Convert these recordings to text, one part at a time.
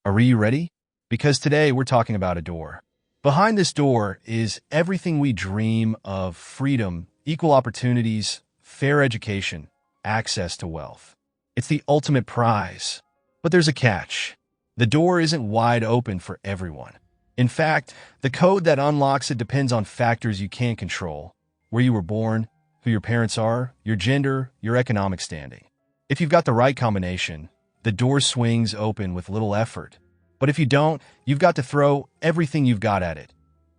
Are you ready? Because today we're talking about a door. Behind this door is everything we dream of: freedom, equal opportunities, fair education, access to wealth. It's the ultimate prize. But there's a catch. The door isn't wide open for everyone. In fact, the code that unlocks it depends on factors you can't control: where you were born, who your parents are, your gender, your economic standing. If you've got the right combination, the door swings open with little effort. But if you don't, you've got to throw everything you've got at it: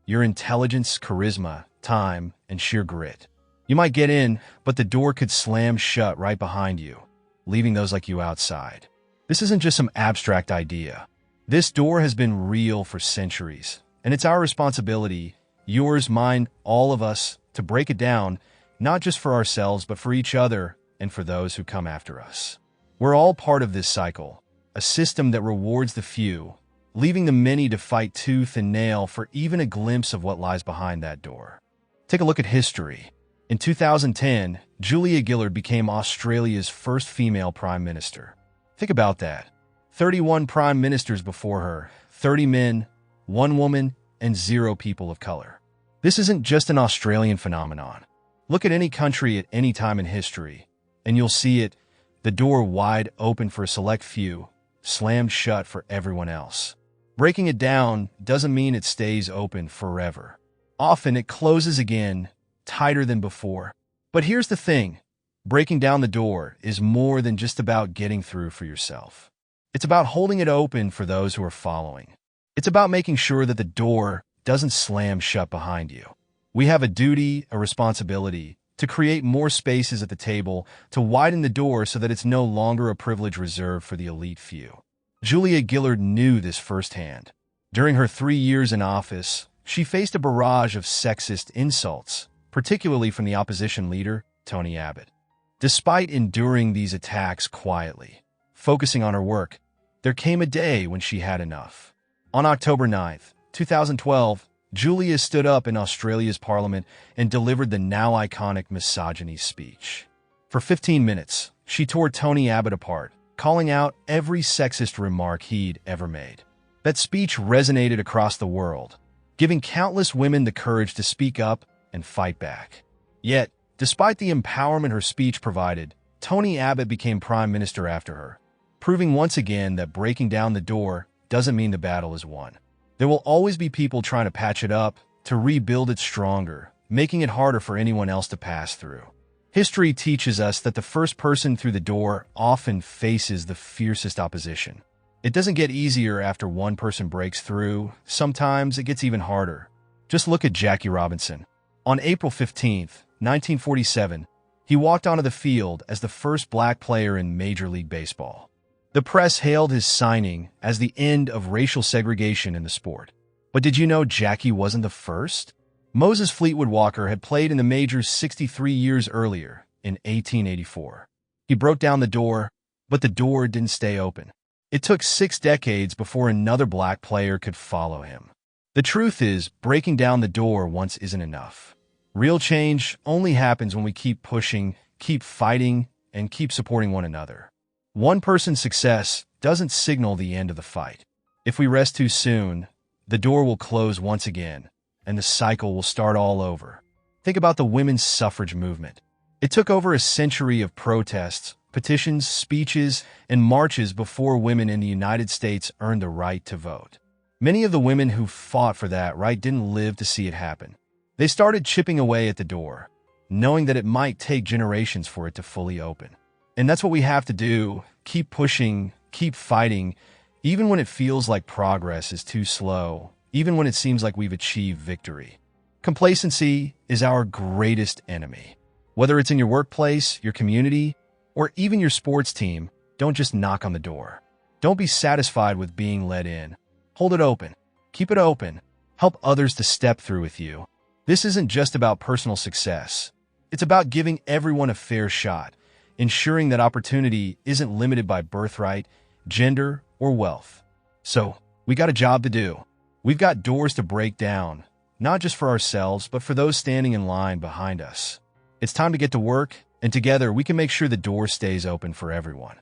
your intelligence, charisma, time, and sheer grit. You might get in, but the door could slam shut right behind you, leaving those like you outside. This isn't just some abstract idea. This door has been real for centuries, and it's our responsibility, yours, mine, all of us, to break it down, not just for ourselves, but for each other and for those who come after us. We're all part of this cycle, a system that rewards the few, leaving the many to fight tooth and nail for even a glimpse of what lies behind that door. Take a look at history. In 2010, Julia Gillard became Australia's first female prime minister. Think about that. 31 prime ministers before her, 30 men, 1 woman, and 0 people of color. This isn't just an Australian phenomenon. Look at any country at any time in history, and you'll see it: the door wide open for a select few, slammed shut for everyone else. Breaking it down doesn't mean it stays open forever. Often it closes again, tighter than before. But here's the thing: breaking down the door is more than just about getting through for yourself. It's about holding it open for those who are following. It's about making sure that the door doesn't slam shut behind you. We have a duty, a responsibility, to create more spaces at the table, to widen the door so that it's no longer a privilege reserved for the elite few. Julia Gillard knew this firsthand. During her 3 years in office, she faced a barrage of sexist insults, particularly from the opposition leader, Tony Abbott. Despite enduring these attacks quietly, focusing on her work, there came a day when she had enough. On October 9th, 2012, Julia stood up in Australia's parliament and delivered the now iconic misogyny speech. For 15 minutes, she tore Tony Abbott apart, calling out every sexist remark he'd ever made. That speech resonated across the world, giving countless women the courage to speak up and fight back. Yet, despite the empowerment her speech provided, Tony Abbott became prime minister after her, proving once again that breaking down the door doesn't mean the battle is won. There will always be people trying to patch it up, to rebuild it stronger, making it harder for anyone else to pass through. History teaches us that the first person through the door often faces the fiercest opposition. It doesn't get easier after one person breaks through. Sometimes it gets even harder. Just look at Jackie Robinson. On April 15th, 1947, he walked onto the field as the first black player in Major League Baseball. The press hailed his signing as the end of racial segregation in the sport. But did you know Jackie wasn't the first? Moses Fleetwood Walker had played in the majors 63 years earlier, in 1884. He broke down the door, but the door didn't stay open. It took 6 decades before another black player could follow him. The truth is, breaking down the door once isn't enough. Real change only happens when we keep pushing, keep fighting, and keep supporting one another. One person's success doesn't signal the end of the fight. If we rest too soon, the door will close once again, and the cycle will start all over. Think about the women's suffrage movement. It took over a century of protests, petitions, speeches, and marches before women in the United States earned the right to vote. Many of the women who fought for that right didn't live to see it happen. They started chipping away at the door, knowing that it might take generations for it to fully open. And that's what we have to do: keep pushing, keep fighting, even when it feels like progress is too slow, even when it seems like we've achieved victory. Complacency is our greatest enemy. Whether it's in your workplace, your community, or even your sports team, don't just knock on the door. Don't be satisfied with being let in. Hold it open. Keep it open. Help others to step through with you. This isn't just about personal success. It's about giving everyone a fair shot, ensuring that opportunity isn't limited by birthright, gender, or wealth. So, we got a job to do. We've got doors to break down, not just for ourselves, but for those standing in line behind us. It's time to get to work, and together we can make sure the door stays open for everyone.